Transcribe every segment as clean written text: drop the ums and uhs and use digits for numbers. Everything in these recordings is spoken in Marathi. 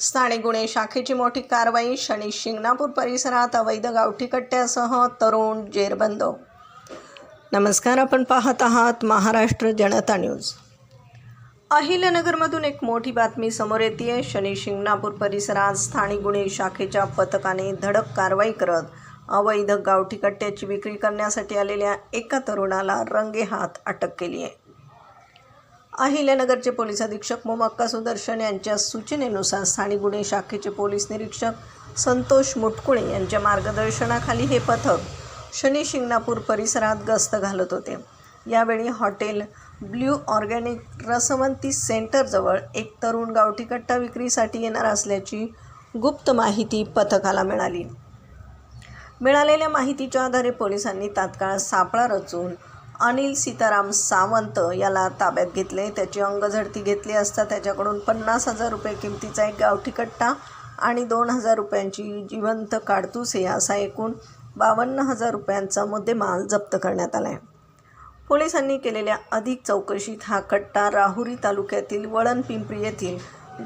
स्थानिक गुन्हे शाखेची मोठी कारवाई. शनी शिंगणापूर परिसरात अवैध गावठी कट्ट्यासह तरुण जेरबंद. नमस्कार, आपण पाहत आहात महाराष्ट्र जनता न्यूज. अहिल्यानगरमधून एक मोठी बातमी समोर येते. शनी शिंगणापूर परिसरात स्थानिक गुन्हे शाखेच्या पथकाने धडक कारवाई करत अवैध गावठी कट्ट्याची विक्री करण्यासाठी आलेल्या एका तरुणाला रंगेहात अटक केली आहे. अहिल्यानगरचे पोलीस अधीक्षक मोमक्का सुदर्शन यांच्या सूचनेनुसार स्थानिक गुन्हे शाखेचे पोलीस निरीक्षक संतोष मुटकुळे यांच्या मार्गदर्शनाखाली हे पथक शनी शिंगणापूर परिसरात गस्त घालत होते. यावेळी हॉटेल ब्ल्यू ऑर्गॅनिक रसवंती सेंटरजवळ एक तरुण गावठी कट्टा विक्रीसाठी येणार असल्याची गुप्त माहिती पथकाला मिळाली. मिळालेल्या माहितीच्या आधारे पोलिसांनी तात्काळ सापळा रचून अनिल सीताराम सावंत याला ताब्यात घेतले. त्याची अंगझडती घेतली असता त्याच्याकडून 50,000 रुपये किमतीचा एक गावठी कट्टा आणि 2,000 रुपयांची जिवंत काडतुसे असा एकूण 52,000 रुपयांचा मुद्देमाल जप्त करण्यात आला आहे. पोलिसांनी केलेल्या अधिक चौकशीत हा कट्टा राहुरी तालुक्यातील वळण पिंपरी येथील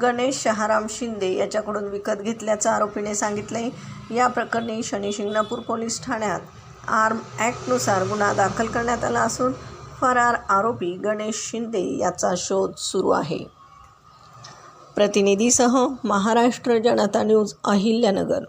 गणेश शहाराम शिंदे याच्याकडून विकत घेतल्याचं आरोपीने सांगितले. या प्रकरणी शनी शिंगणापूर पोलीस ठाण्यात आर्म ॲक्टनुसार गुन्हा दाखल करण्यात आला असून फरार आरोपी गणेश शिंदे याचा शोध सुरू आहे. प्रतिनिधीसह महाराष्ट्र जनता न्यूज, अहिल्यानगर.